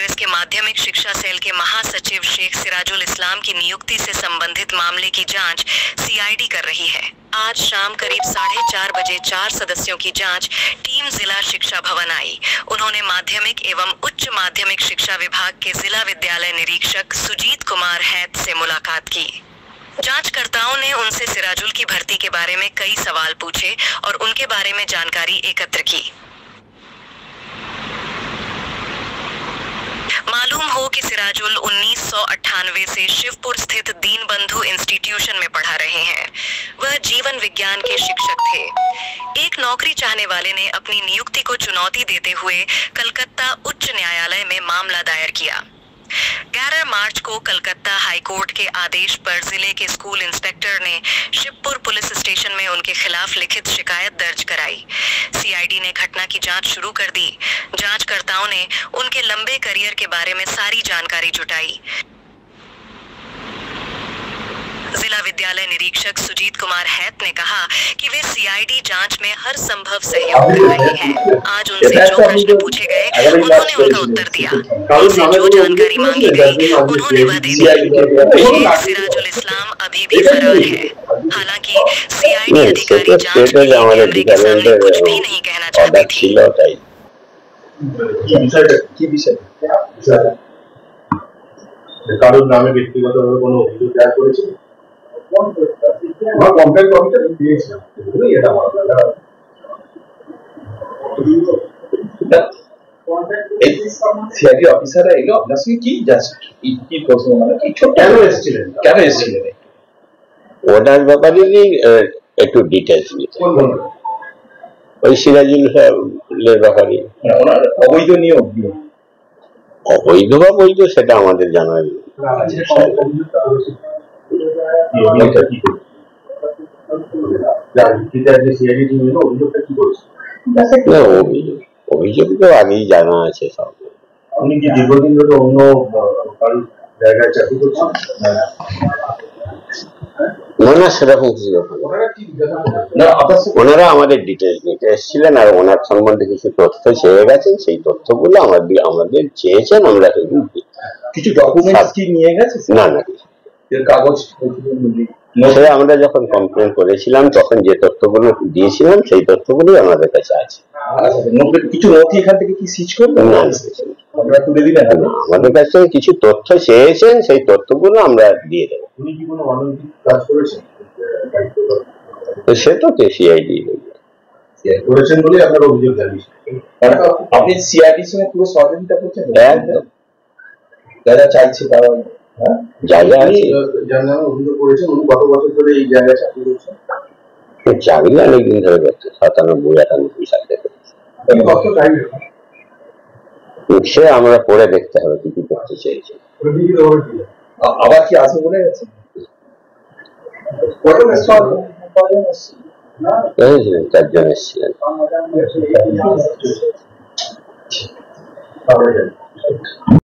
कांग्रेस के माध्यमिक शिक्षा सेल के महासचिव शेख सिराजुल इस्लाम की नियुक्ति से संबंधित मामले की जांच सीआईडी कर रही है। आज शाम करीब 4:30 बजे 4 सदस्यों की जांच टीम जिला शिक्षा भवन आई। उन्होंने माध्यमिक एवं उच्च माध्यमिक शिक्षा विभाग के जिला विद्यालय निरीक्षक सुजीत कुमार हैत से मुलाकात की। जांचकर्ताओं ने उनसे सिराजुल की भर्ती के बारे में कई सवाल पूछे और उनके बारे में जानकारी एकत्र की। मालूम हो कि सिराजुल 1998 से शिवपुर स्थित दीनबंधु इंस्टीट्यूशन में पढ़ा रहे हैं। वह जीवन विज्ञान के शिक्षक थे। एक नौकरी चाहने वाले ने अपनी नियुक्ति को चुनौती देते हुए कलकत्ता उच्च न्यायालय में मामला दायर किया। 11 मार्च को कलकत्ता हाईकोर्ट के आदेश पर जिले के स्कूल इंस्पेक्टर ने शिवपुर पुलिस स्टेशन में उनके खिलाफ लिखित शिकायत दर्ज कराई। सीआईडी ने घटना की जांच शुरू कर दी। जांचकर्ताओं ने उनके लंबे करियर के बारे में सारी जानकारी जुटाई। जिला विद्यालय निरीक्षक सुजीत कुमार हैत ने कहा कि वे सीआईडी जांच में हर संभव सहयोग कर रहे हैं। आज उनसे जो प्रश्न पूछे गए उन्होंने उनका उत्तर दिया। उनसे जो जानकारी मांगी गई उन्होंने वह दे दी। शेख सिराजुल इस्लाम अभी भी फरार है। हालांकि सीआईडी अधिकारी जांच के लिए कैमरे के सामने कुछ भी नहीं कहना चाहती थी। কারোর নামে ব্যক্তিগতভাবে কোনো অভিযোগ দায়ের করেছিল? আমরা কমপ্লেন কপিটা দিয়েছিলাম, এটা সিআইডি অফিসাররা এলো আপনার সঙ্গে কি জাস্ট কি প্রশ্ন মানে কি কেন এসেছিলেন ওটার ব্যাপারে একটু ডিটেলস নিতে ওই সিরাজুলের ব্যাপারে ওনার অবৈধ নিয়োগ অবৈধ বা বৈধ সেটা আমাদের জানা নেই। অভিযোগ তো আগেই জানা আছে সব। আপনি কি দীর্ঘদিন ধরে অন্য জায়গায় চাকরি করছেন? না সেরকম কিছু ব্যাপার ওনারা আমাদের ডিটেলস নিতে এসেছিলেন আর ওনার সম্বন্ধে কিছু তথ্য চেয়ে গেছেন। সেই তথ্যগুলো আমাদের চেয়েছেন, আমরা কিছু ডকুমেন্টস কি নিয়ে গেছে? না কাগজ আমরা যখন কমপ্লেন করেছিলাম তখন যে তথ্যগুলো দিয়েছিলাম সেই তথ্যগুলোই আমাদের কাছে আছে। কিছু নথি এখান থেকে কি সিজ করবেন? না আপনারা তুলে দিলেন? আমাদের কাছে কিছু তথ্য চেয়েছেন, সেই তথ্যগুলো আমরা দিয়ে দেবো। উনি কি কোনো অনৈতিক কাজ করেছেন? সে তো সিআইডি করেছেন বলে আপনার অভিযোগ জানিয়েছেন। আপনি সিআইডির সঙ্গে পুরো সহযোগিতা করছেন? একদম যারা চাইছে তারা যার নামে অভিযোগ করেছেন উনি কত বছর ধরে এই জায়গায় চাকরি করছেন? চাকরি অনেকদিন ধরে করছে, 97-98 সাল থেকে। সে আমরা পড়ে দেখতে হবে কি কি করতে চেয়েছে। আবার কি আসবে বলে গেছে? চারজন এসেছিলেন।